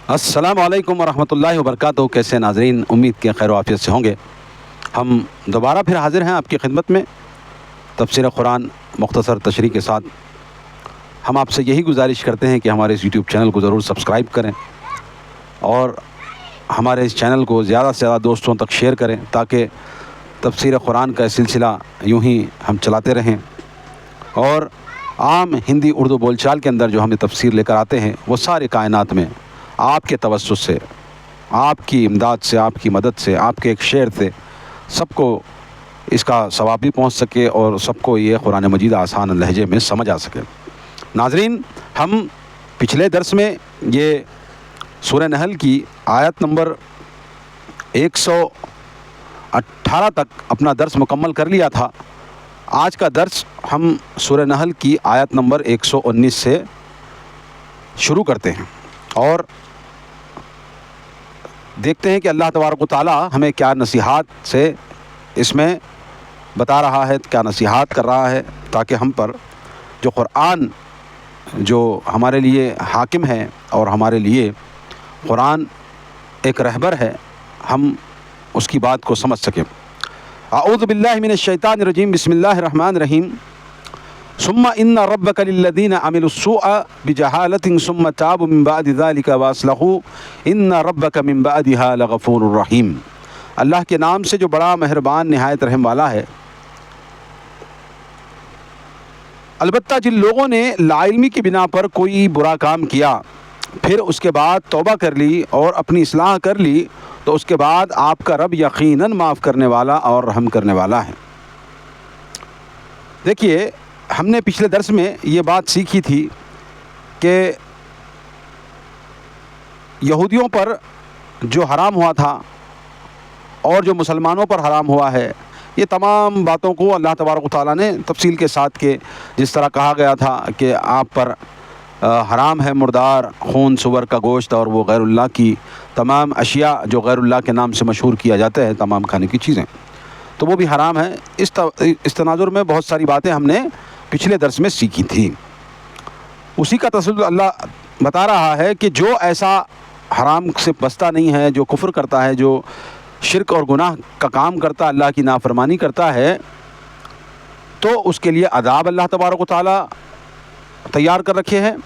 السلام علیکم ورحمۃ اللہ وبرکاتہ۔ کیسے ناظرین، امید کے خیر و عافیت سے ہوں گے۔ ہم دوبارہ پھر حاضر ہیں آپ کی خدمت میں تفسیر قرآن مختصر تشریح کے ساتھ۔ ہم آپ سے یہی گزارش کرتے ہیں کہ ہمارے اس یوٹیوب چینل کو ضرور سبسکرائب کریں اور ہمارے اس چینل کو زیادہ سے زیادہ دوستوں تک شیئر کریں تاکہ تفسیر قرآن کا سلسلہ یوں ہی ہم چلاتے رہیں، اور عام ہندی اردو بول چال کے اندر جو ہم تفسیر لے کر آتے ہیں وہ سارے کائنات میں آپ کے توسط سے، آپ کی امداد سے، آپ کی مدد سے، آپ کے ایک شیئر سے سب کو اس کا ثواب بھی پہنچ سکے اور سب کو یہ قرآن مجید آسان لہجے میں سمجھ آ سکے۔ ناظرین، ہم پچھلے درس میں یہ سورہ نحل کی آیت نمبر 118 تک اپنا درس مکمل کر لیا تھا۔ آج کا درس ہم سورہ نحل کی آیت نمبر 119 سے شروع کرتے ہیں اور دیکھتے ہیں کہ اللہ تبارک و تعالی ہمیں کیا نصیحات سے اس میں بتا رہا ہے، کیا نصیحات کر رہا ہے، تاکہ ہم پر جو قرآن جو ہمارے لیے حاکم ہے اور ہمارے لیے قرآن ایک رہبر ہے، ہم اس کی بات کو سمجھ سکیں۔ اعوذ باللہ من الشیطان الرجیم، بسم اللہ الرحمن الرحیم۔ ثم ان ربک للذین عملوا السوء بجہالۃ ثم تابوا من بعد ذلک واصلحوا ان ربک من بعدها لغفور رحیم۔ اللہ کے نام سے جو بڑا مہربان نہایت رحم والا ہے۔ البتہ جن لوگوں نے لا علمی کی بنا پر کوئی برا کام کیا، پھر اس کے بعد توبہ کر لی اور اپنی اصلاح کر لی، تو اس کے بعد آپ کا رب یقیناً معاف کرنے والا اور رحم کرنے والا ہے۔ دیکھیے، ہم نے پچھلے درس میں یہ بات سیکھی تھی کہ یہودیوں پر جو حرام ہوا تھا اور جو مسلمانوں پر حرام ہوا ہے، یہ تمام باتوں کو اللہ تبارک و تعالیٰ نے تفصیل کے ساتھ کہ جس طرح کہا گیا تھا کہ آپ پر حرام ہے مردار، خون سور کا گوشت اور وہ غیر اللہ کی تمام اشیاء جو غیر اللہ کے نام سے مشہور کیا جاتے ہیں، تمام کھانے کی چیزیں، تو وہ بھی حرام ہے۔ اس تناظر میں بہت ساری باتیں ہم نے پچھلے درس میں سیکھی تھی۔ اسی کا تسلسل اللہ بتا رہا ہے کہ جو ایسا حرام سے بچتا نہیں ہے، جو کفر کرتا ہے، جو شرک اور گناہ کا کام کرتا ہے، اللہ کی نافرمانی کرتا ہے، تو اس کے لیے عذاب اللہ تبارک و تعالیٰ تیار کر رکھے ہیں۔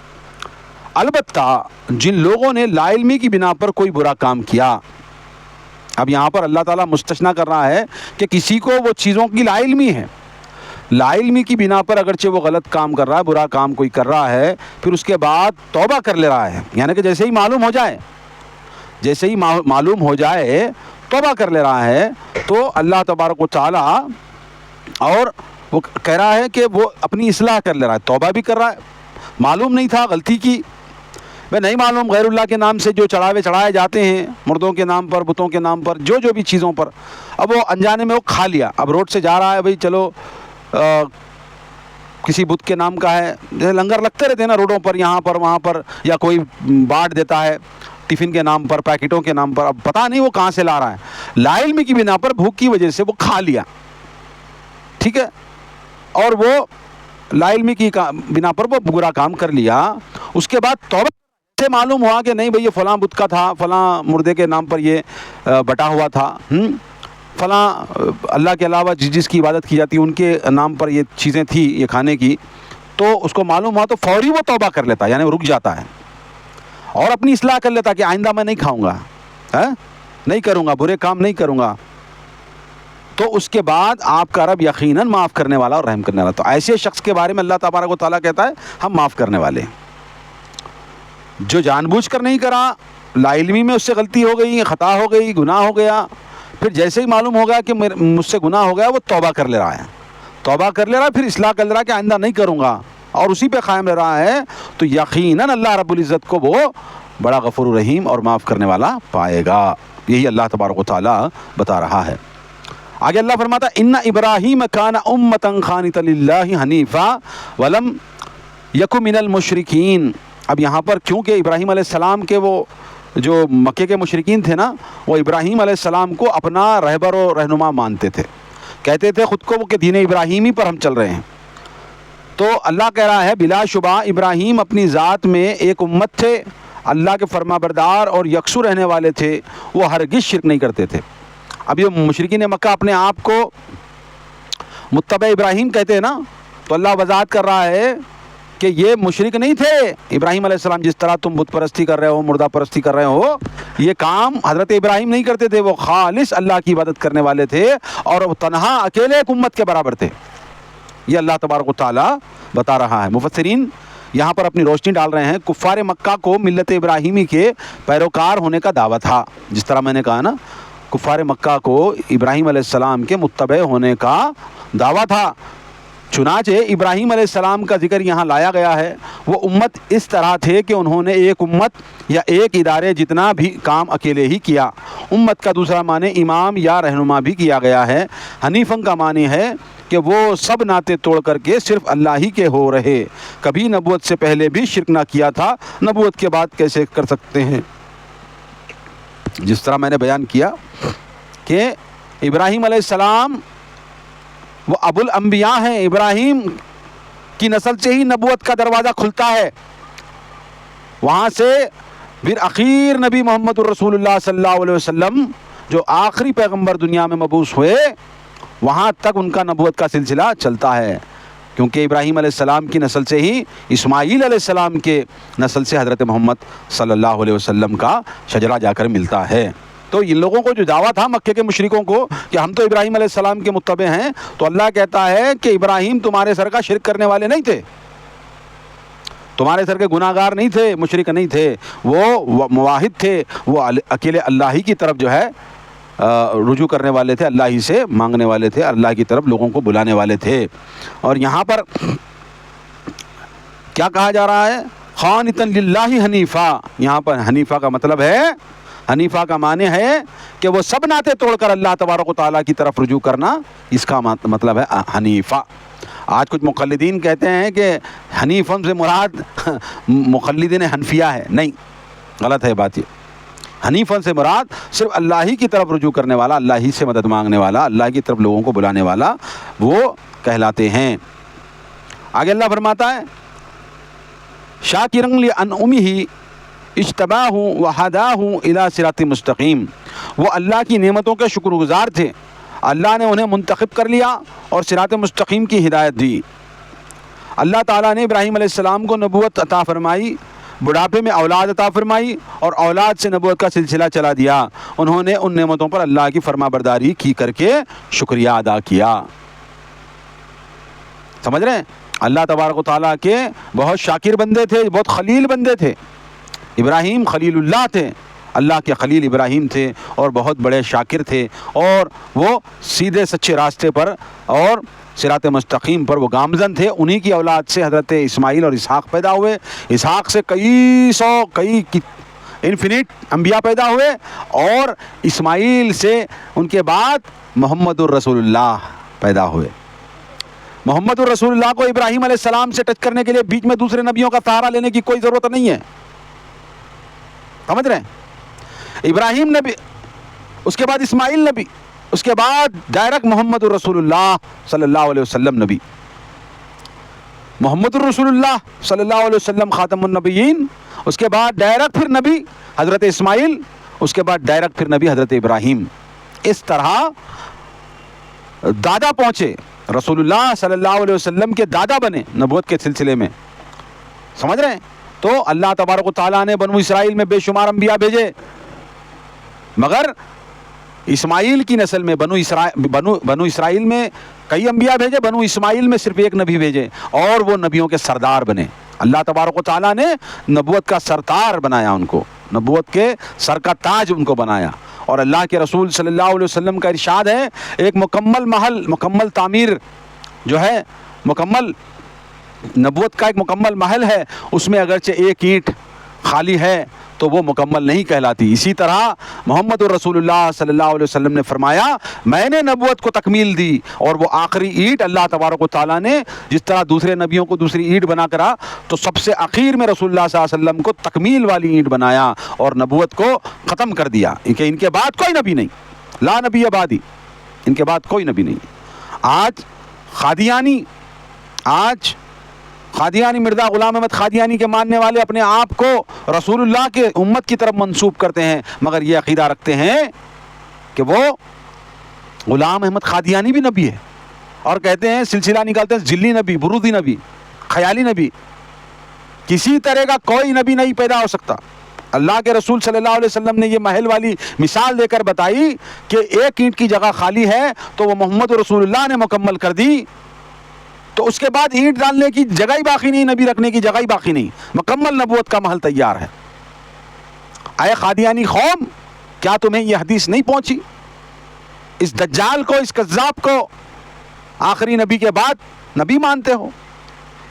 البتہ جن لوگوں نے لا علمی کی بنا پر کوئی برا کام کیا، اب یہاں پر اللہ تعالیٰ مستثنیٰ کر رہا ہے کہ کسی کو وہ چیزوں کی لا علمی ہے، لا علمی کی بنا پر اگرچہ وہ غلط کام کر رہا ہے، برا کام کوئی کر رہا ہے، پھر اس کے بعد توبہ کر لے رہا ہے، یعنی کہ جیسے ہی معلوم ہو جائے توبہ کر لے رہا ہے، تو اللہ تبارک و تعالیٰ اور وہ کہہ رہا ہے کہ وہ اپنی اصلاح کر لے رہا ہے، توبہ بھی کر رہا ہے۔ معلوم نہیں تھا، غلطی کی، میں نہیں معلوم، غیر اللہ کے نام سے جو چڑھائے جاتے ہیں، مردوں کے نام پر، بتوں کے نام پر، جو بھی چیزوں پر، اب وہ انجانے میں وہ کھا لیا۔ اب روڈ سے جا رہا ہے، بھئی چلو کسی بت کے نام کا ہے، جیسے لنگر لگتے رہتے ہیں نا روڈوں پر، یہاں پر وہاں پر، یا کوئی بانٹ دیتا ہے ٹفن کے نام پر، پیکٹوں کے نام پر، اب پتہ نہیں وہ کہاں سے لا رہا ہے، لا علمی کی بنا پر، بھوک کی وجہ سے وہ کھا لیا، ٹھیک ہے، اور وہ لا علمی کی بنا پر وہ برا کام کر لیا۔ اس کے بعد توبہ سے معلوم ہوا کہ نہیں بھئی یہ فلاں بت کا تھا، فلاں مردے کے نام پر یہ بٹا ہوا تھا، فلاں اللہ کے علاوہ جس کی عبادت کی جاتی ہے ان کے نام پر یہ چیزیں تھی یہ کھانے کی، تو اس کو معلوم ہوا تو فوری وہ توبہ کر لیتا، یعنی رک جاتا ہے اور اپنی اصلاح کر لیتا کہ آئندہ میں نہیں کھاؤں گا، نہیں کروں گا، برے کام نہیں کروں گا، تو اس کے بعد آپ کا رب یقیناً معاف کرنے والا اور رحم کرنے والا۔ تو ایسے شخص کے بارے میں اللہ تبارک و تعالیٰ کہتا ہے ہم معاف کرنے والے ہیں۔ جو جان بوجھ کر نہیں کرا، لا علمی میں اس سے غلطی ہو گئی، خطا ہو گئی، گناہ ہو گیا، پھر جیسے ہی معلوم ہوگا کہ مجھ سے گناہ ہو گیا، وہ توبہ کر لے رہا ہے، پھر اصلاح کر لے رہا ہے کہ آئندہ نہیں کروں گا، اور اسی پہ قائم رہ رہا ہے، تو یقیناً اللہ رب العزت کو وہ بڑا غفور رحیم اور معاف کرنے والا پائے گا۔ یہی اللہ تبارک و تعالیٰ بتا رہا ہے۔ آگے اللہ فرماتا ہے ان ابراہیم کان امۃ قانتا للہ حنیفا ولم یک من المشرکین۔ اب یہاں پر کیونکہ ابراہیم علیہ السلام کے وہ جو مکے کے مشرکین تھے نا، وہ ابراہیم علیہ السلام کو اپنا رہبر و رہنما مانتے تھے، کہتے تھے خود کو وہ کہ دین ابراہیمی پر ہم چل رہے ہیں۔ تو اللہ کہہ رہا ہے بلا شبہ ابراہیم اپنی ذات میں ایک امت تھے، اللہ کے فرما بردار اور یکسو رہنے والے تھے، وہ ہرگز شرک نہیں کرتے تھے۔ اب یہ مشرکین مکہ اپنے آپ کو متبع ابراہیم کہتے ہیں نا، تو اللہ وضاحت کر رہا ہے کہ یہ مشرک نہیں تھے ابراہیم علیہ السلام، جس طرح تم بت پرستی کر رہے ہو، مردہ پرستی کر رہے ہو، یہ کام حضرت ابراہیم نہیں کرتے تھے۔ وہ خالص اللہ کی عبادت کرنے والے تھے اور وہ تنہا اکیلے ایک امت کے برابر تھے۔ یہ اللہ تبارک و تعالیٰ بتا رہا ہے۔ مفسرین یہاں پر اپنی روشنی ڈال رہے ہیں۔ کفار مکہ کو ملت ابراہیمی کے پیروکار ہونے کا دعویٰ تھا، جس طرح میں نے کہا نا، کفار مکہ کو ابراہیم علیہ السلام کے متبع ہونے کا دعویٰ تھا۔ چنانچہ ابراہیم علیہ السلام کا ذکر یہاں لایا گیا ہے۔ وہ امت اس طرح تھے کہ انہوں نے ایک امت یا ایک ادارے جتنا بھی کام اکیلے ہی کیا۔ امت کا دوسرا معنی امام یا رہنما بھی کیا گیا ہے۔ حنیفن کا معنی ہے کہ وہ سب ناطے توڑ کر کے صرف اللہ ہی کے ہو رہے، کبھی نبوت سے پہلے بھی شرک نہ کیا تھا، نبوت کے بعد کیسے کر سکتے ہیں۔ جس طرح میں نے بیان کیا کہ ابراہیم علیہ السلام وہ ابو الانبیاء ہیں، ابراہیم کی نسل سے ہی نبوت کا دروازہ کھلتا ہے۔ وہاں سے پھر اخیر نبی محمد الرسول اللہ صلی اللہ علیہ وسلم جو آخری پیغمبر دنیا میں مبعوث ہوئے، وہاں تک ان کا نبوت کا سلسلہ چلتا ہے، کیونکہ ابراہیم علیہ السلام کی نسل سے ہی اسماعیل علیہ السلام کے نسل سے حضرت محمد صلی اللہ علیہ وسلم کا شجرہ جا کر ملتا ہے۔ تو ان لوگوں کو جو دعویٰ تھا مکے کے مشرکوں کو کہ ہم تو ابراہیم علیہ السلام کے متبع ہیں، تو اللہ کہتا ہے کہ ابراہیم تمہارے سر کا شرک کرنے والے نہیں تھے، تمہارے سر کے گناہ گار نہیں تھے، مشرک نہیں تھے، وہ مواحد تھے، وہ اکیلے اللہ ہی کی طرف جو ہے رجوع کرنے والے تھے، اللہ ہی سے مانگنے والے تھے، اللہ کی طرف لوگوں کو بلانے والے تھے۔ اور یہاں پر کیا کہا جا رہا ہے؟ خانتاً للہ حنیفہ۔ یہاں پر حنیفہ کا مطلب ہے، حنیفہ کا معنی ہے کہ وہ سب ناطے توڑ کر اللہ تبارک و تعالیٰ کی طرف رجوع کرنا، اس کا مطلب ہے حنیفہ۔ آج کچھ مقلدین کہتے ہیں کہ حنیفن سے مراد مقلدین حنفیہ ہے، نہیں، غلط ہے بات یہ۔ حنیفن سے مراد صرف اللہ ہی کی طرف رجوع کرنے والا، اللہ ہی سے مدد مانگنے والا، اللہ کی طرف لوگوں کو بلانے والا، وہ کہلاتے ہیں۔ آگے اللہ فرماتا ہے شاکرن لانعمہ اجتباہ وہداہ الی صراط مستقیم۔ وہ اللہ کی نعمتوں کے شکر گزار تھے، اللہ نے انہیں منتخب کر لیا اور صراط مستقیم کی ہدایت دی۔ اللہ تعالیٰ نے ابراہیم علیہ السلام کو نبوت عطا فرمائی، بڑھاپے میں اولاد عطا فرمائی اور اولاد سے نبوت کا سلسلہ چلا دیا۔ انہوں نے ان نعمتوں پر اللہ کی فرما برداری کی کر کے شکریہ ادا کیا۔ سمجھ رہے ہیں؟ اللہ تبارک و تعالیٰ کے بہت شاکر بندے تھے، بہت خلیل بندے تھے۔ ابراہیم خلیل اللہ تھے، اللہ کے خلیل ابراہیم تھے اور بہت بڑے شاکر تھے، اور وہ سیدھے سچے راستے پر اور صراط مستقیم پر وہ گامزن تھے۔ انہی کی اولاد سے حضرت اسماعیل اور اسحاق پیدا ہوئے، اسحاق سے کئی انفینٹ انبیاء پیدا ہوئے، اور اسماعیل سے ان کے بعد محمد الرسول اللہ پیدا ہوئے۔ محمد الرسول اللہ کو ابراہیم علیہ السلام سے ٹچ کرنے کے لیے بیچ میں دوسرے نبیوں کا سہارا لینے کی کوئی ضرورت نہیں ہے، سمجھ رہے ہیں؟ ابراہیم نبی، اس کے بعد اسماعیل نبی، اس کے بعد ڈائریکٹ محمد الرسول اللہ صلی اللہ علیہ وسلم نبی۔ محمد الرسول اللہ صلی اللہ علیہ وسلم خاتم النبیین، اس کے بعد ڈائریکٹ پھر نبی حضرت اسماعیل، اس کے بعد ڈائریکٹ پھر نبی حضرت ابراہیم۔ اس طرح دادا پہنچے، رسول اللہ صلی اللہ علیہ وسلم کے دادا بنے نبوت کے سلسلے میں، سمجھ رہے ہیں؟ تو اللہ تبارک و تعالیٰ نے بنو اسرائیل میں بے شمار انبیاء بھیجے، مگر اسماعیل کی نسل میں بنو اسرائیل میں کئی انبیاء بھیجے، بنو اسماعیل میں صرف ایک نبی بھیجے، اور وہ نبیوں کے سردار بنے۔ اللہ تبارک و تعالیٰ نے نبوت کا سردار بنایا ان کو، نبوت کے سر کا تاج ان کو بنایا۔ اور اللہ کے رسول صلی اللہ علیہ وسلم کا ارشاد ہے، ایک مکمل محل، مکمل تعمیر جو ہے، مکمل نبوت کا ایک مکمل محل ہے، اس میں اگرچہ ایک اینٹ خالی ہے تو وہ مکمل نہیں کہلاتی۔ اسی طرح محمد الرسول اللہ صلی اللہ علیہ وسلم نے فرمایا، میں نے نبوت کو تکمیل دی، اور وہ آخری اینٹ اللہ تبارک و تعالیٰ نے جس طرح دوسرے نبیوں کو دوسری اینٹ بنا کرا، تو سب سے آخر میں رسول اللہ صلی اللہ علیہ وسلم کو تکمیل والی اینٹ بنایا اور نبوت کو ختم کر دیا کہ ان کے بعد کوئی نبی نہیں، لا نبی بعدی، ان کے بعد کوئی نبی نہیں۔ آج قادیانی مرزا غلام احمد قادیانی کے ماننے والے اپنے آپ کو رسول اللہ کے امت کی طرف منسوب کرتے ہیں، مگر یہ عقیدہ رکھتے ہیں کہ وہ غلام احمد قادیانی بھی نبی ہے، اور کہتے ہیں، سلسلہ نکالتے ہیں، ذلی نبی، برودی نبی، خیالی نبی، کسی طرح کا کوئی نبی نہیں پیدا ہو سکتا۔ اللہ کے رسول صلی اللہ علیہ وسلم نے یہ محل والی مثال دے کر بتائی کہ ایک اینٹ کی جگہ خالی ہے تو وہ محمد رسول اللہ نے مکمل کر دی، تو اس کے بعد اینٹ ڈالنے کی جگہ ہی باقی نہیں، نبی رکھنے کی جگہ ہی باقی نہیں، مکمل نبوت کا محل تیار ہے۔ اے قادیانی قوم، کیا تمہیں یہ حدیث نہیں پہنچی؟ اس دجال کو، اس کذاب کو آخری نبی کے بعد نبی مانتے ہو؟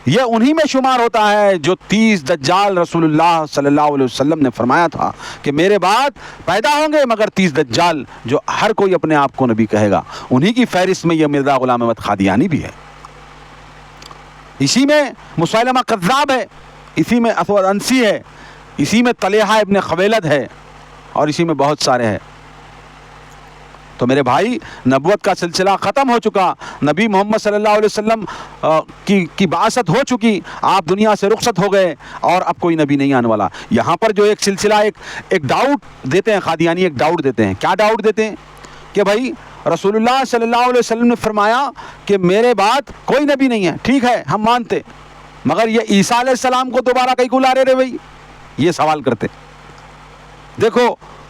یہ انہی میں شمار ہوتا ہے جو 30 دجال رسول اللہ صلی اللہ علیہ وسلم نے فرمایا تھا کہ میرے بعد پیدا ہوں گے مگر 30 دجال جو ہر کوئی اپنے آپ کو نبی کہے گا، انہی کی فہرست میں یہ مرزا غلام احمد قادیانی بھی ہے۔ اسی میں مسیلمہ کذاب ہے، اسی میں اسود انسی ہے، اسی میں طلحہ ابن خویلد ہے، اور اسی میں بہت سارے ہیں۔ تو میرے بھائی، نبوت کا سلسلہ ختم ہو چکا، نبی محمد صلی اللہ علیہ وسلم کی بعثت ہو چکی، آپ دنیا سے رخصت ہو گئے، اور اب کوئی نبی نہیں آنے والا۔ یہاں پر جو ایک سلسلہ ایک ڈاؤٹ دیتے ہیں قادیانی، ایک ڈاؤٹ دیتے ہیں۔ کیا ڈاؤٹ دیتے ہیں؟ کہ بھائی رسول اللہ صلی اللہ علیہ وسلم نے فرمایا کہ میرے بعد کوئی نبی نہیں ہے، ٹھیک ہے ہم مانتے، مگر یہ عیسیٰ علیہ السلام کو دوبارہ کہیں کو لا رہے بھائی؟ یہ سوال کرتے۔ دیکھو،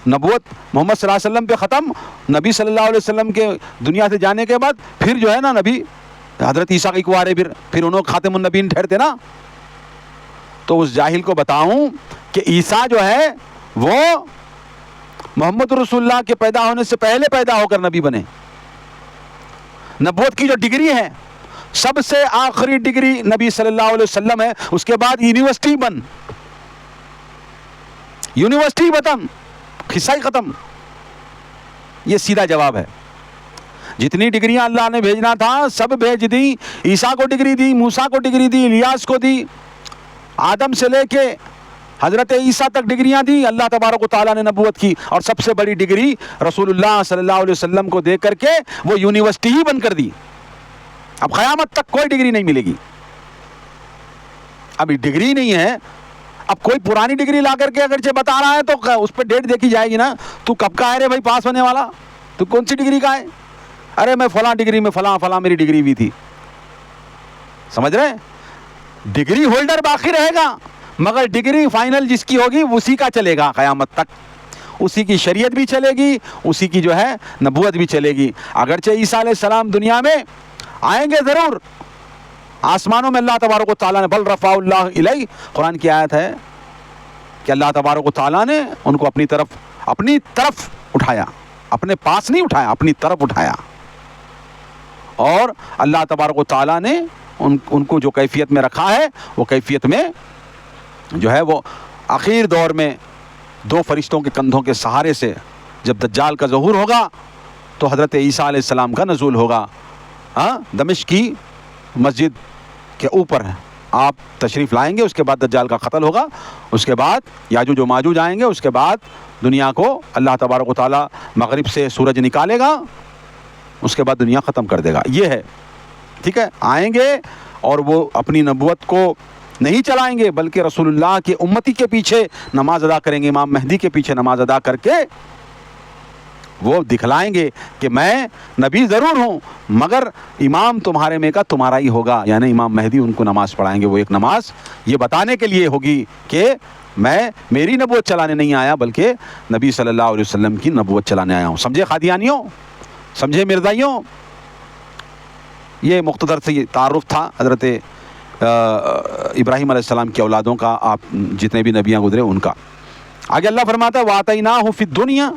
نبوت محمد صلی اللہ علیہ وسلم پہ ختم، نبی صلی اللہ علیہ وسلم کے دنیا سے جانے کے بعد پھر جو ہے نا نبی حضرت عیسیٰ کی کو آ رہے، پھر انہوں خاتم النبیین ٹھہرتے نا۔ تو اس جاہل کو بتاؤں کہ عیسیٰ جو ہے وہ محمد رسول اللہ کے پیدا ہونے سے پہلے پیدا ہو کر نبی بنے۔ نبوت کی جو ڈگری ہے، سب سے آخری ڈگری نبی صلی اللہ علیہ وسلم ہے، اس کے بعد یونیورسٹی بن، یونیورسٹی ختم، قصہ ہی ختم۔ یہ سیدھا جواب ہے۔ جتنی ڈگریاں اللہ نے بھیجنا تھا سب بھیج دی، عیسیٰ کو ڈگری دی، موسیٰ کو ڈگری دی، الیاس کو دی، آدم سے لے کے حضرت عیسیٰ تک ڈگریاں دی اللہ تبارک و تعالیٰ نے نبوت کی، اور سب سے بڑی ڈگری رسول اللہ صلی اللہ علیہ وسلم کو دے کر کے وہ یونیورسٹی ہی بن کر دی۔ اب قیامت تک کوئی ڈگری نہیں ملے گی۔ اب ڈگری نہیں ہے، اب کوئی پرانی ڈگری لا کر کے اگرچہ بتا رہا ہے تو اس پہ ڈیٹ دیکھی جائے گی نا، تو کب کا ہے رے بھائی پاس ہونے والا؟ تو کون سی ڈگری کا ہے؟ ارے میں فلاں ڈگری میں فلاں میری ڈگری بھی تھی۔ سمجھ رہے؟ ڈگری ہولڈر باقی رہے گا، مگر ڈگری فائنل جس کی ہوگی اسی کا چلے گا قیامت تک، اسی کی شریعت بھی چلے گی، اسی کی جو ہے نبوت بھی چلے گی۔ اگرچہ عیسیٰ علیہ السلام دنیا میں آئیں گے ضرور، آسمانوں میں اللہ تبارک و تعالیٰ نے بل رفع اللہ الیہ، قرآن کی آیت ہے کہ اللہ تبارک و تعالیٰ نے ان کو اپنی طرف اٹھایا، اپنے پاس نہیں اٹھایا، اپنی طرف اٹھایا، اور اللہ تبارک و تعالیٰ نے ان کو جو کیفیت میں رکھا ہے، وہ کیفیت میں جو ہے وہ آخر دور میں 2 فرشتوں کے کندھوں کے سہارے سے جب دجال کا ظہور ہوگا تو حضرت عیسیٰ علیہ السلام کا نزول ہوگا۔ دمشق کی مسجد کے اوپر آپ تشریف لائیں گے، اس کے بعد دجال کا قتل ہوگا، اس کے بعد یاجوج و ماجوج آئیں گے، اس کے بعد دنیا کو اللہ تبارک و تعالیٰ مغرب سے سورج نکالے گا، اس کے بعد دنیا ختم کر دے گا۔ یہ ہے، ٹھیک ہے؟ آئیں گے اور وہ اپنی نبوت کو نہیں چلائیں گے، بلکہ رسول اللہ کی امتی کے پیچھے نماز ادا کریں گے، امام مہدی کے پیچھے نماز ادا کر کے وہ دکھلائیں گے کہ میں نبی ضرور ہوں، مگر امام تمہارے میں کا تمہارا ہی ہوگا، یعنی امام مہدی ان کو نماز پڑھائیں گے۔ وہ ایک نماز یہ بتانے کے لیے ہوگی کہ میں میری نبوت چلانے نہیں آیا، بلکہ نبی صلی اللہ علیہ وسلم کی نبوت چلانے آیا ہوں۔ سمجھے قادیانیوں؟ سمجھے مرزائیوں؟ یہ مختصر سے تعارف تھا حضرت ابراہیم علیہ السلام کی اولادوں کا، آپ جتنے بھی نبیاں گزرے ان کا۔ آگے اللہ فرماتا ہے وَآتَيْنَاهُ فِي الدُّنْيَا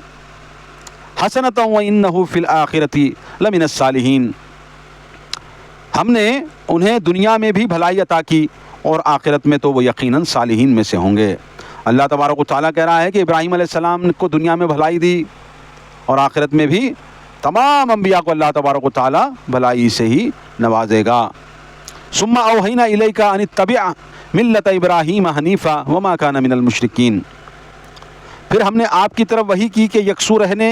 حَسَنَةً وَإِنَّهُ فِي الْآخِرَةِ لَمِنَ الصَّالِحِينَ، ہم نے انہیں دنیا میں بھی بھلائی عطا کی اور آخرت میں تو وہ یقیناً صالحین میں سے ہوں گے۔ اللہ تبارک و تعالیٰ کہہ رہا ہے کہ ابراہیم علیہ السلام کو دنیا میں بھلائی دی اور آخرت میں بھی تمام انبیاء کو اللہ تبارک و تعالیٰ بھلائی سے ہی نوازے گا۔ ثم اوحینا الیک ان اتبع ملت ابراہیم حنیفا وما کان من المشرکین، پھر ہم نے آپ کی طرف وحی کی کہ یکسو رہنے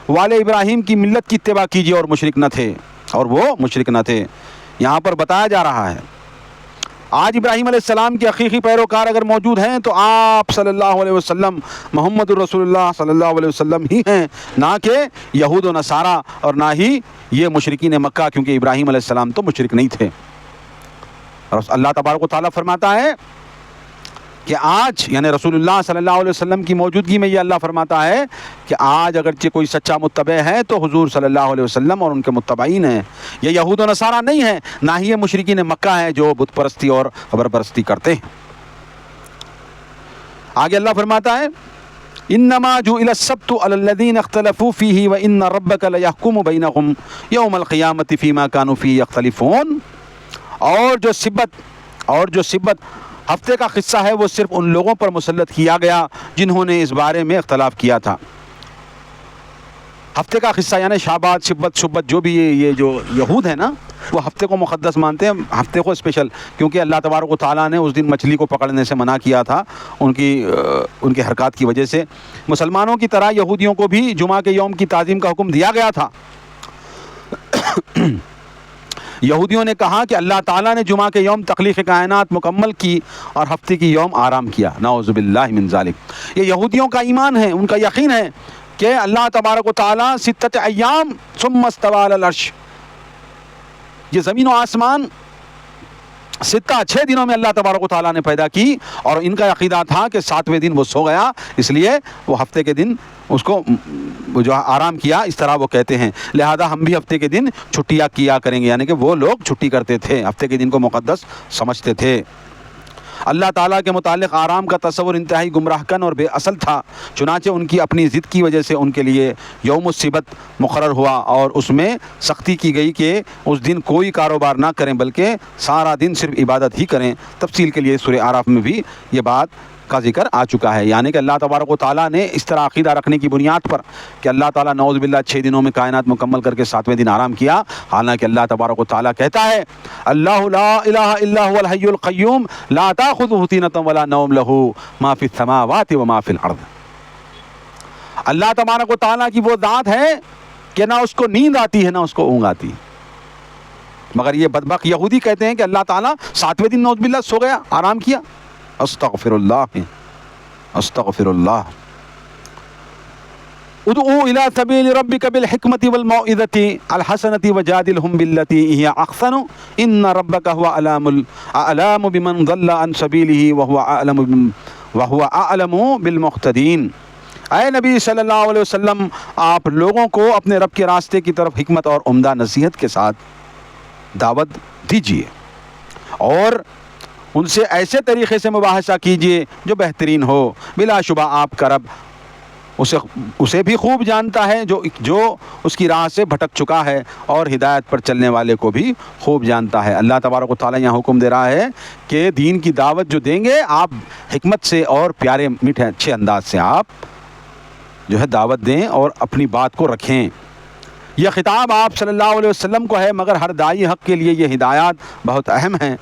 والے ابراہیم کی ملت کی اتباع کیجیے اور مشرک نہ تھے، اور وہ مشرک نہ تھے۔ یہاں پر بتایا جا رہا ہے آج ابراہیم علیہ السلام کے حقیقی پیروکار اگر موجود ہیں تو آپ صلی اللہ علیہ وسلم محمد الرسول اللہ صلی اللہ علیہ وسلم ہی ہیں، نہ کہ یہود و نصارہ اور نہ ہی یہ مشرکین مکہ، کیونکہ ابراہیم علیہ السلام تو مشرک نہیں تھے۔ اور اللہ تبارک و تعالیٰ فرماتا ہے کہ آج یعنی رسول اللہ صلی اللہ علیہ وسلم کی موجودگی میں یہ اللہ فرماتا ہے کہ آج اگرچہ کوئی سچا متبع ہے تو حضور صلی اللہ علیہ وسلم اور ان کے متبعین ہیں، یہ یہود و نصارہ نہیں ہیں، نہ ہی یہ مشرکین مکہ ہیں جو بت پرستی اور قبر پرستی کرتے ہیں۔ آگے اللہ فرماتا ہے انما جعل السبت علی الذین اختلفوا فیہ وان ربک لیحکم بینہم یوم القیامۃ فیما کانوا فیہ یختلفون۔ اور جو سبت ہفتے کا قصہ ہے وہ صرف ان لوگوں پر مسلط کیا گیا جنہوں نے اس بارے میں اختلاف کیا تھا۔ ہفتے کا قصہ یعنی شابات، شبت جو بھی یہ جو یہود ہیں نا، وہ ہفتے کو مقدس مانتے ہیں، ہفتے کو اسپیشل، کیونکہ اللہ تبارک و تعالیٰ نے اس دن مچھلی کو پکڑنے سے منع کیا تھا ان کی حرکات کی وجہ سے۔ مسلمانوں کی طرح یہودیوں کو بھی جمعہ کے یوم کی تعظیم کا حکم دیا گیا تھا۔ یہودیوں نے کہا کہ اللہ تعالیٰ نے جمعہ کے یوم تخلیق کائنات مکمل کی اور ہفتے کی یوم آرام کیا، نعوذ باللہ من ذالک۔ یہ یہودیوں کا ایمان ہے، ان کا یقین ہے کہ اللہ تبارک و تعالیٰ ستۃ ایام ثم استوى علی العرش، یہ زمین و آسمان 6 دنوں میں اللہ تبارک و تعالیٰ نے پیدا کی، اور ان کا عقیدہ تھا کہ 7ویں دن وہ سو گیا، اس لیے وہ ہفتے کے دن اس کو جو آرام کیا، اس طرح وہ کہتے ہیں۔ لہذا ہم بھی ہفتے کے دن چھٹیاں کیا کریں گے، یعنی کہ وہ لوگ چھٹی کرتے تھے، ہفتے کے دن کو مقدس سمجھتے تھے۔ اللہ تعالیٰ کے متعلق آرام کا تصور انتہائی گمراہ کن اور بے اصل تھا، چنانچہ ان کی اپنی ضد کی وجہ سے ان کے لیے یوم السبت مقرر ہوا، اور اس میں سختی کی گئی کہ اس دن کوئی کاروبار نہ کریں بلکہ سارا دن صرف عبادت ہی کریں۔ تفصیل کے لیے سورہ اعراف میں بھی یہ بات کا ذکر آ چکا ہے، یعنی کہ اللہ تبارک و تعالیٰ نے اس طرح عقیدہ رکھنے کی بنیاد پر کہ اللہ تعالیٰ نعوذ باللہ 6 دنوں میں کائنات مکمل کر کے 7ویں دن آرام کیا، حالانکہ اللہ تبارک و تعالیٰ کہتا ہے اللہ لا الہ الا هو الحی القیوم لا تأخذہ سنۃ ولا نوم لہ ما فی السماوات وما فی الارض۔ اللہ تبارک و تعالیٰ کی وہ ذات ہے کہ نہ اس کو نیند آتی ہے نہ اس کو اونگ آتی، مگر یہ بدبخت یہودی کہتے ہیں کہ اللہ تعالیٰ 7ویں دن نعوذ باللہ سو گیا، آرام کیا۔ استغفر اللہ استغفر اللہ۔ ادعو الی سبیل ربک بالحکمۃ والموعظۃ الحسنۃ وجادلہم باللتی ہی احسن ان ربک هو اعلم بمن ضل عن سبیلہ وهو اعلم بالمہتدین۔ اے نبی صلی اللہ علیہ وسلم، آپ لوگوں کو اپنے رب کے راستے کی طرف حکمت اور عمدہ نصیحت کے ساتھ دعوت دیجیے، اور ان سے ایسے طریقے سے مباحثہ کیجیے جو بہترین ہو۔ بلا شبہ آپ کا رب اسے بھی خوب جانتا ہے جو اس کی راہ سے بھٹک چکا ہے، اور ہدایت پر چلنے والے کو بھی خوب جانتا ہے۔ اللہ تبارک و تعالیٰ یہاں حکم دے رہا ہے کہ دین کی دعوت جو دیں گے آپ حکمت سے اور پیارے میٹھے اچھے انداز سے آپ جو ہے دعوت دیں اور اپنی بات کو رکھیں۔ یہ خطاب آپ صلی اللہ علیہ وسلم کو ہے، مگر ہر داعی حق کے لیے یہ ہدایات بہت اہم ہیں۔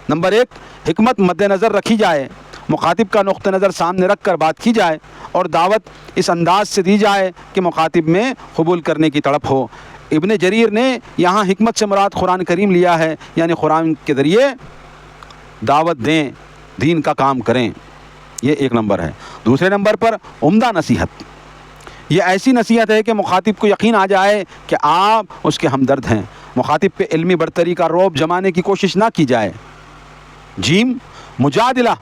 نمبر 1، حکمت مد نظر رکھی جائے، مخاطب کا نقطہ نظر سامنے رکھ کر بات کی جائے، اور دعوت اس انداز سے دی جائے کہ مخاطب میں قبول کرنے کی تڑپ ہو۔ ابن جریر نے یہاں حکمت سے مراد قرآن کریم لیا ہے، یعنی قرآن کے ذریعے دعوت دیں، دین کا کام کریں، یہ 1 نمبر ہے۔ دوسرے نمبر پر عمدہ نصیحت، یہ ایسی نصیحت ہے کہ مخاطب کو یقین آ جائے کہ آپ اس کے ہمدرد ہیں۔ مخاطب پہ علمی برتری کا رعب جمانے کی کوشش نہ کی جائے۔ جیم، مجادلہ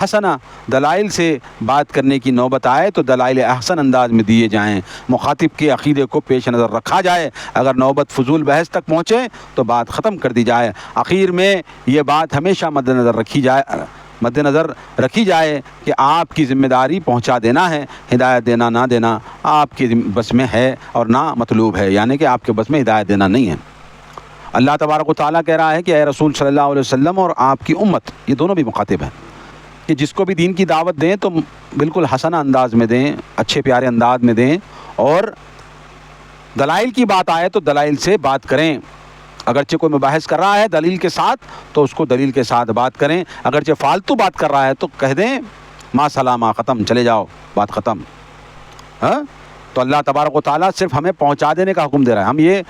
حسنہ، دلائل سے بات کرنے کی نوبت آئے تو دلائل احسن انداز میں دیے جائیں، مخاطب کے عقیدے کو پیش نظر رکھا جائے، اگر نوبت فضول بحث تک پہنچے تو بات ختم کر دی جائے۔ آخر میں یہ بات ہمیشہ مد نظر رکھی جائے کہ آپ کی ذمہ داری پہنچا دینا ہے، ہدایت دینا نہ دینا آپ کے بس میں ہے اور نہ مطلوب ہے، یعنی کہ آپ کے بس میں ہدایت دینا نہیں ہے۔ اللہ تبارک و تعالیٰ کہہ رہا ہے کہ اے رسول صلی اللہ علیہ وسلم اور آپ کی امت، یہ دونوں بھی مخاطب ہیں، کہ جس کو بھی دین کی دعوت دیں تو بالکل حسنہ انداز میں دیں، اچھے پیارے انداز میں دیں، اور دلائل کی بات آئے تو دلائل سے بات کریں۔ اگرچہ کوئی مباحث کر رہا ہے دلیل کے ساتھ تو اس کو دلیل کے ساتھ بات کریں، اگرچہ فالتو بات کر رہا ہے تو کہہ دیں ما سلامہ، ختم، چلے جاؤ، بات ختم۔ تو اللہ تبارک و تعالیٰ صرف ہمیں پہنچا دینے کا حکم دے رہا ہے، ہم یہ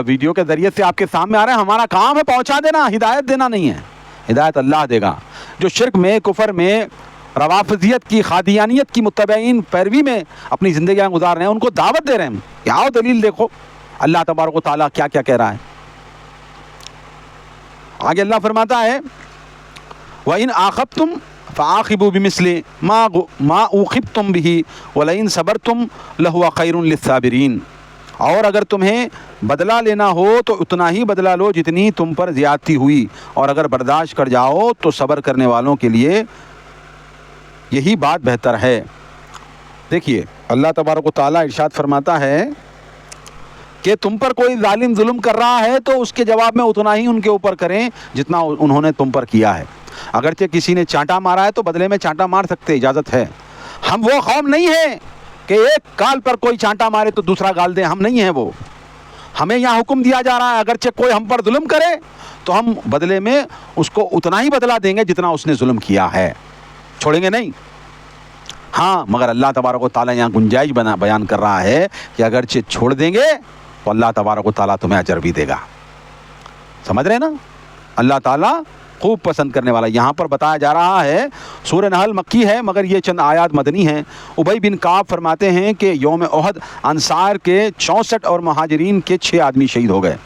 ویڈیو کے ذریعے سے آپ کے سامنے آ رہے ہیں. ہمارا کام ہے پہنچا دینا, ہدایت دینا نہیں ہے. ہدایت اللہ دے گا. جو شرک میں, کفر میں, روافضیت کی, قادیانیت کی متبعین پیروی میں اپنی زندگیاں گزار رہے ہیں, ان کو دعوت دے رہے ہیں کہ آؤ دلیل دیکھو اللہ تبارک و تعالیٰ کیا کیا کہہ رہا ہے. آگے اللہ فرماتا ہے وَإِنْ عَاقَبْتُمْ فَعَاقِبُوا بِمِثْلِ مَا عُوقِبْتُمْ بِهِ وَلَئِنْ صَبَرْتُمْ لَهُوَ خَيْرٌ لِلصَّابِرِينَ. اور اگر تمہیں بدلہ لینا ہو تو اتنا ہی بدلہ لو جتنی تم پر زیادتی ہوئی, اور اگر برداشت کر جاؤ تو صبر کرنے والوں کے لیے یہی بات بہتر ہے. دیکھیے اللہ تبارک و تعالیٰ ارشاد فرماتا ہے کہ تم پر کوئی ظالم ظلم کر رہا ہے تو اس کے جواب میں اتنا ہی ان کے اوپر کریں جتنا انہوں نے تم پر کیا ہے. اگرچہ کسی نے چانٹا مارا ہے تو بدلے میں چانٹا مار سکتے, اجازت ہے. ہم وہ قوم نہیں ہیں کہ ایک گال پر کوئی چانٹا مارے تو دوسرا گال دیں, ہم نہیں ہیں وہ. ہمیں یہاں حکم دیا جا رہا ہے اگرچہ کوئی ہم پر ظلم کرے تو ہم بدلے میں اس کو اتنا ہی بدلہ دیں گے جتنا اس نے ظلم کیا ہے, چھوڑیں گے نہیں. ہاں مگر اللہ تبارک و تعالیٰ یہاں گنجائش بیان کر رہا ہے کہ اگرچہ چھوڑ دیں گے تو اللہ تبارک و تعالیٰ تمہیں اجر بھی دے گا. سمجھ رہے ہیں نا, اللہ تعالیٰ خوب پسند کرنے والا. یہاں پر بتایا جا رہا ہے, سورہ نحل مکی ہے مگر یہ چند آیات مدنی ہیں. ابی بن کعب فرماتے ہیں کہ یوم احد انصار کے 64 اور مہاجرین کے 6 آدمی شہید ہو گئے.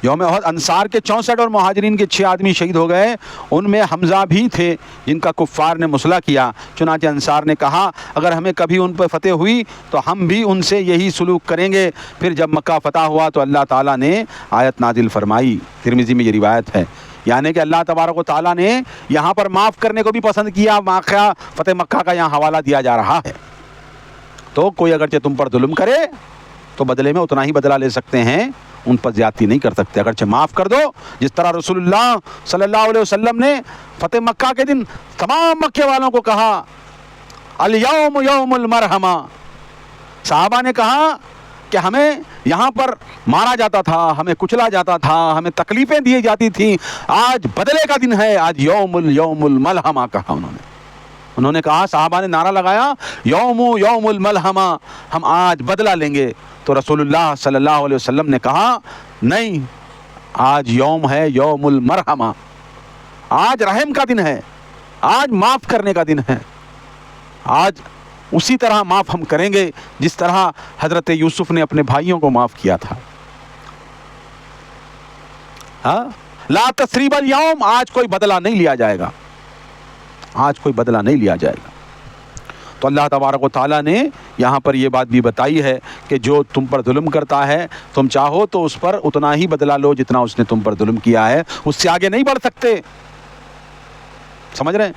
یوم احد انصار کے 64 اور مہاجرین کے 6 آدمی شہید ہو گئے. ان میں حمزہ بھی تھے جن کا کفار نے مسلح کیا. چنانچہ انصار نے کہا اگر ہمیں کبھی ان پر فتح ہوئی تو ہم بھی ان سے یہی سلوک کریں گے. پھر جب مکہ فتح ہوا تو اللہ تعالیٰ نے آیت نازل فرمائی. ترمذی میں یہ روایت ہے, یعنی کہ اللہ تبارک و تعالیٰ نے یہاں پر معاف کرنے کو بھی پسند کیا. واقعہ فتح مکہ کا یہاں حوالہ دیا جا رہا ہے. تو کوئی اگرچہ تم پر ظلم کرے تو بدلے میں اتنا ہی بدلہ لے سکتے ہیں, ان پر زیادتی نہیں کر سکتے. اگرچہ معاف کر دو, جس طرح رسول اللہ صلی اللہ علیہ وسلم نے فتح مکہ کے دن تمام مکے والوں کو کہا الیوم یوم المرحمہ. صحابہ نے کہا کہ ہمیں یہاں پر مارا جاتا تھا, ہمیں کچلا جاتا تھا, ہمیں تکلیفیں دی جاتی تھیں, آج بدلے کا دن ہے, آج یوم الملحمہ کہا انہوں نے کہا, صحابہ نے نعرہ لگایا یوم الملحمہ, ہم آج بدلہ لیں گے. تو رسول اللہ صلی اللہ علیہ وسلم نے کہا نہیں, آج یوم ہے یوم المرحمہ, آج رحم کا دن ہے, آج معاف کرنے کا دن ہے. آج اسی طرح معاف ہم کریں گے جس طرح حضرت یوسف نے اپنے بھائیوں کو معاف کیا تھا. لا تثریب اليوم, آج کوئی بدلہ نہیں لیا جائے گا, آج کوئی بدلہ نہیں لیا جائے گا. تو اللہ تبارک و تعالیٰ نے یہاں پر یہ بات بھی بتائی ہے کہ جو تم پر ظلم کرتا ہے تم چاہو تو اس پر اتنا ہی بدلہ لو جتنا اس نے تم پر ظلم کیا ہے, اس سے آگے نہیں بڑھ سکتے. سمجھ رہے ہیں,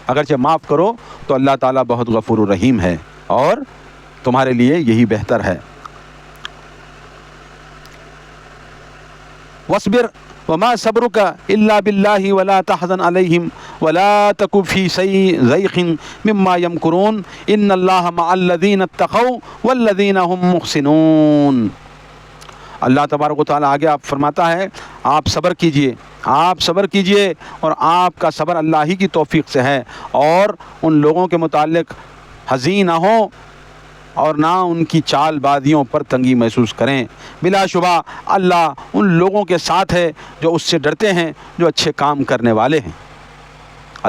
اگرچہ معاف کرو تو اللہ تعالیٰ بہت غفور الرحیم ہے اور تمہارے لیے یہی بہتر ہے. وَاصْبِرْ وَمَا صَبْرُكَ إِلَّا بِاللَّهِ وَلَا تَحْزَنْ عَلَيْهِمْ وَلَا تَكُ فِي ضَيْقٍ مِّمَّا يَمْكُرُونَ إِنَّ اللَّهَ مَعَ الَّذِينَ اتَّقَوْا وَالَّذِينَ هُمْ مُحْسِنُونَ. اللہ تبارک و تعالیٰ آگے آپ فرماتا ہے آپ صبر کیجئے, آپ صبر کیجئے, اور آپ کا صبر اللہ ہی کی توفیق سے ہے, اور ان لوگوں کے متعلق حزین نہ ہوں اور نہ ان کی چال بازیوں پر تنگی محسوس کریں. بلا شبہ اللہ ان لوگوں کے ساتھ ہے جو اس سے ڈرتے ہیں, جو اچھے کام کرنے والے ہیں.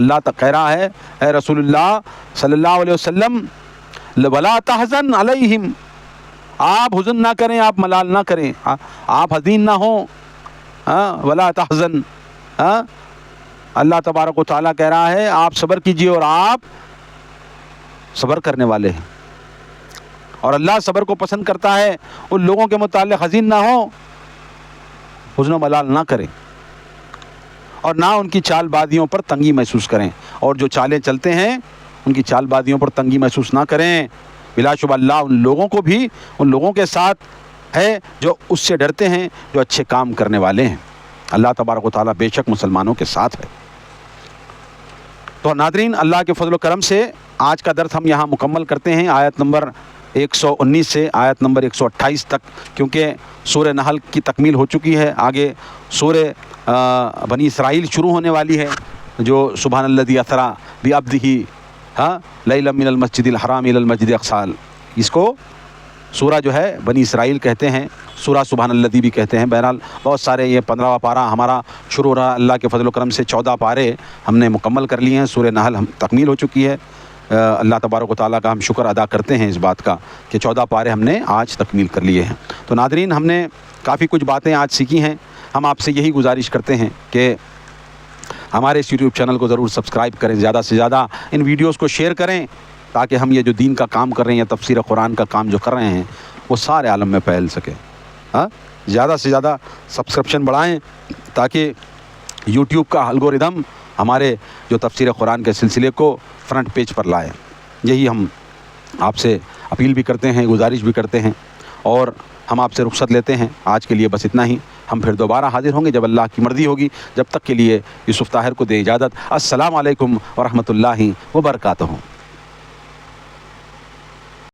اللہ تک کہہ رہا ہے اے رسول اللہ صلی اللہ علیہ وسلم وَلَا تَحْزَنْ عَلَيْهِمْ, آپ حزن نہ کریں, آپ ملال نہ کریں, آپ حزین نہ ہوں. وَلَا تَحْزَنْ, اللہ تبارک و تعالیٰ کہہ رہا ہے آپ صبر کیجئے اور آپ صبر کرنے والے ہیں. اور اللہ صبر کو پسند کرتا ہے. ان لوگوں کے متعلق حزین نہ ہو, حزن و ملال نہ کریں, اور نہ ان کی چال بازیوں پر تنگی محسوس کریں, اور جو چالیں چلتے ہیں ان کی چال بازیوں پر تنگی محسوس نہ کریں. بلا شبہ اللہ ان لوگوں کو بھی ان لوگوں کے ساتھ ہے جو اس سے ڈرتے ہیں, جو اچھے کام کرنے والے ہیں. اللہ تبارک و تعالیٰ بے شک مسلمانوں کے ساتھ ہے. تو ناظرین, اللہ کے فضل و کرم سے آج کا درس ہم یہاں مکمل کرتے ہیں آیت نمبر 119 سے آیت نمبر 128 تک, کیونکہ سورہ نحل کی تکمیل ہو چکی ہے. آگے سورہ بنی اسرائیل شروع ہونے والی ہے, جو سبحان الذی اسری بعبدہ لیلا من المسجد الحرام الی المسجد الاقصی, اس کو سورہ جو ہے بنی اسرائیل کہتے ہیں، سورہ سبحان الذی بھی کہتے ہیں. بہرحال بہت سارے، یہ 15واں پارہ ہمارا شروع ہو رہا. اللہ کے فضل و کرم سے 14 پارے ہم نے مکمل کر لیے ہیں. سورہ نحل ہم تکمیل ہو چکی ہے. اللہ تبارک و تعالیٰ کا ہم شکر ادا کرتے ہیں اس بات کا کہ 14 پارے ہم نے آج تکمیل کر لیے ہیں. تو ناظرین، ہم نے کافی کچھ باتیں آج سیکھی ہیں. ہم آپ سے یہی گزارش کرتے ہیں کہ ہمارے اس یوٹیوب چینل کو ضرور سبسکرائب کریں، زیادہ سے زیادہ ان ویڈیوز کو شیئر کریں، تاکہ ہم یہ جو دین کا کام کر رہے ہیں یا تفسیر قرآن کا کام جو کر رہے ہیں وہ سارے عالم میں پھیل سکے. ہاں، زیادہ سے زیادہ سبسکرپشن بڑھائیں تاکہ یوٹیوب کا الگوریدم ہمارے جو تفسیر قرآن کے سلسلے کو فرنٹ پیج پر لائے. یہی ہم آپ سے اپیل بھی کرتے ہیں، گزارش بھی کرتے ہیں، اور ہم آپ سے رخصت لیتے ہیں. آج کے لیے بس اتنا ہی. ہم پھر دوبارہ حاضر ہوں گے جب اللہ کی مرضی ہوگی. جب تک کے لیے یوسف طاہر کو دیں اجازت. السلام علیکم ورحمۃ اللہ وبرکاتہ.